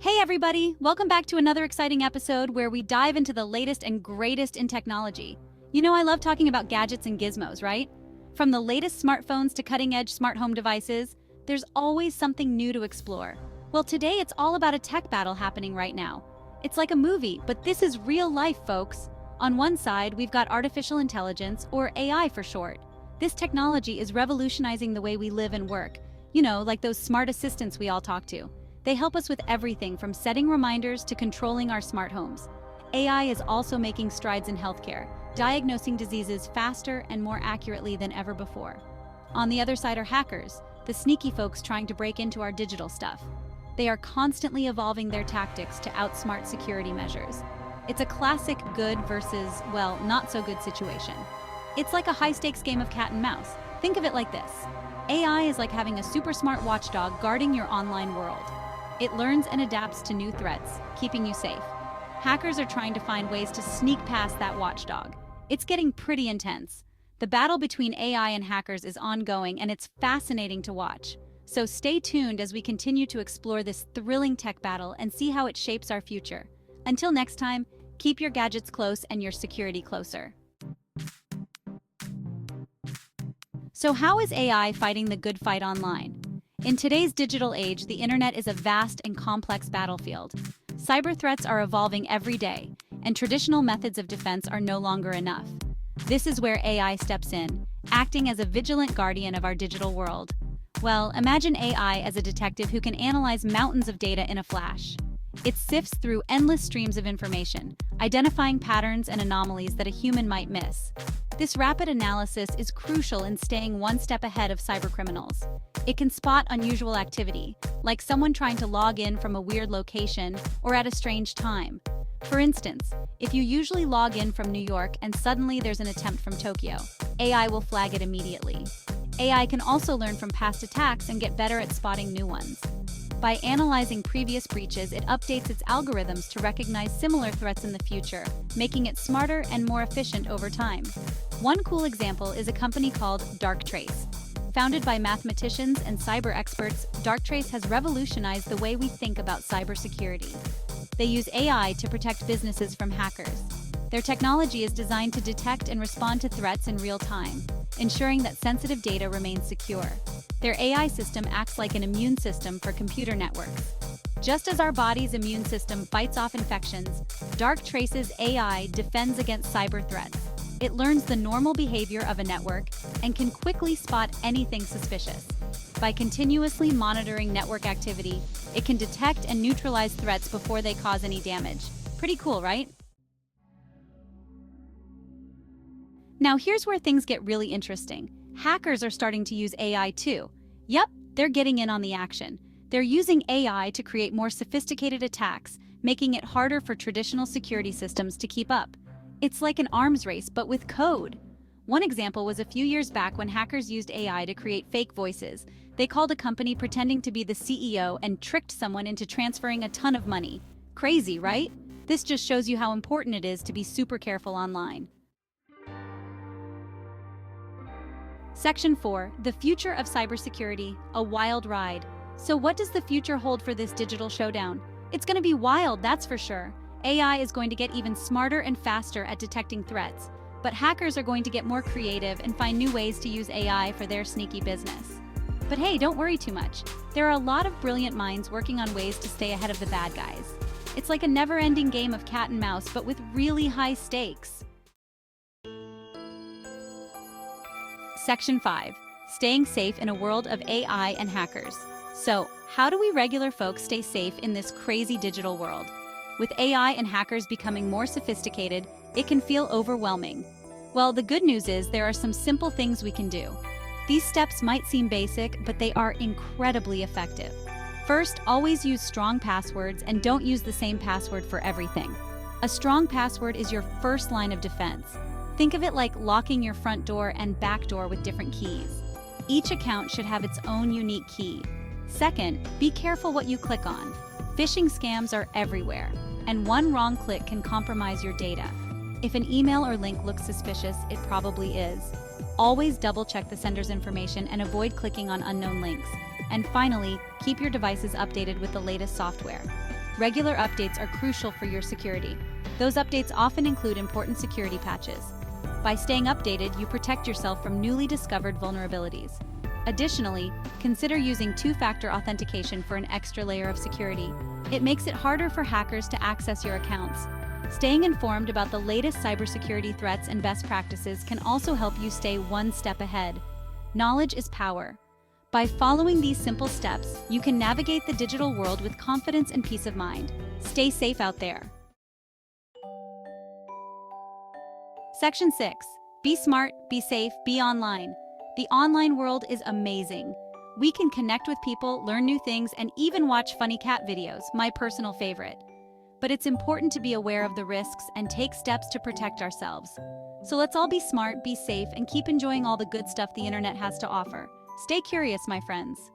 Hey everybody, welcome back to another exciting episode where we dive into the latest and greatest in technology. You know I love talking about gadgets and gizmos, right? From the latest smartphones to cutting-edge smart home devices, there's always something new to explore. Well, today it's all about a tech battle happening right now. It's like a movie, but this is real life, folks. On one side, we've got artificial intelligence, or AI for short. This technology is revolutionizing the way we live and work. You know, like those smart assistants we all talk to. They help us with everything from setting reminders to controlling our smart homes. AI is also making strides in healthcare, diagnosing diseases faster and more accurately than ever before. On the other side are hackers, the sneaky folks trying to break into our digital stuff. They are constantly evolving their tactics to outsmart security measures. It's a classic good versus, well, not so good situation. It's like a high-stakes game of cat and mouse. Think of it like this. AI is like having a super smart watchdog guarding your online world. It learns and adapts to new threats, keeping you safe. Hackers are trying to find ways to sneak past that watchdog. It's getting pretty intense. The battle between AI and hackers is ongoing, and it's fascinating to watch. So stay tuned as we continue to explore this thrilling tech battle and see how it shapes our future. Until next time, keep your gadgets close and your security closer. So how is AI fighting the good fight online? In today's digital age, the internet is a vast and complex battlefield. Cyber threats are evolving every day, and traditional methods of defense are no longer enough. This is where AI steps in, acting as a vigilant guardian of our digital world. Well, imagine AI as a detective who can analyze mountains of data in a flash. It sifts through endless streams of information, identifying patterns and anomalies that a human might miss. This rapid analysis is crucial in staying one step ahead of cybercriminals. It can spot unusual activity, like someone trying to log in from a weird location or at a strange time. For instance, if you usually log in from New York and suddenly there's an attempt from Tokyo, AI will flag it immediately. AI can also learn from past attacks and get better at spotting new ones. By analyzing previous breaches, it updates its algorithms to recognize similar threats in the future, making it smarter and more efficient over time. One cool example is a company called Darktrace. Founded by mathematicians and cyber experts, Darktrace has revolutionized the way we think about cybersecurity. They use AI to protect businesses from hackers. Their technology is designed to detect and respond to threats in real time, ensuring that sensitive data remains secure. Their AI system acts like an immune system for computer networks. Just as our body's immune system fights off infections, Darktrace's AI defends against cyber threats. It learns the normal behavior of a network and can quickly spot anything suspicious. By continuously monitoring network activity, it can detect and neutralize threats before they cause any damage. Pretty cool, right? Now here's where things get really interesting. Hackers are starting to use AI too. Yep, they're getting in on the action. They're using AI to create more sophisticated attacks, making it harder for traditional security systems to keep up. It's like an arms race, but with code. One example was a few years back when hackers used AI to create fake voices. They called a company pretending to be the CEO and tricked someone into transferring a ton of money. Crazy, right? This just shows you how important it is to be super careful online. Section 4, the future of cybersecurity, a wild ride. So what does the future hold for this digital showdown? It's going to be wild, that's for sure. AI is going to get even smarter and faster at detecting threats, but hackers are going to get more creative and find new ways to use AI for their sneaky business. But hey, don't worry too much. There are a lot of brilliant minds working on ways to stay ahead of the bad guys. It's like a never-ending game of cat and mouse, but with really high stakes. Section 5. Staying safe in a world of AI and hackers. So, how do we regular folks stay safe in this crazy digital world? With AI and hackers becoming more sophisticated, it can feel overwhelming. Well, the good news is there are some simple things we can do. These steps might seem basic, but they are incredibly effective. First, always use strong passwords and don't use the same password for everything. A strong password is your first line of defense. Think of it like locking your front door and back door with different keys. Each account should have its own unique key. Second, be careful what you click on. Phishing scams are everywhere, and one wrong click can compromise your data. If an email or link looks suspicious, it probably is. Always double-check the sender's information and avoid clicking on unknown links. And finally, keep your devices updated with the latest software. Regular updates are crucial for your security. Those updates often include important security patches. By staying updated, you protect yourself from newly discovered vulnerabilities. Additionally, consider using two-factor authentication for an extra layer of security. It makes it harder for hackers to access your accounts. Staying informed about the latest cybersecurity threats and best practices can also help you stay one step ahead. Knowledge is power. By following these simple steps, you can navigate the digital world with confidence and peace of mind. Stay safe out there. Section 6. Be smart, be safe, be online. The online world is amazing. We can connect with people, learn new things, and even watch funny cat videos, my personal favorite. But it's important to be aware of the risks and take steps to protect ourselves. So let's all be smart, be safe, and keep enjoying all the good stuff the internet has to offer. Stay curious, my friends.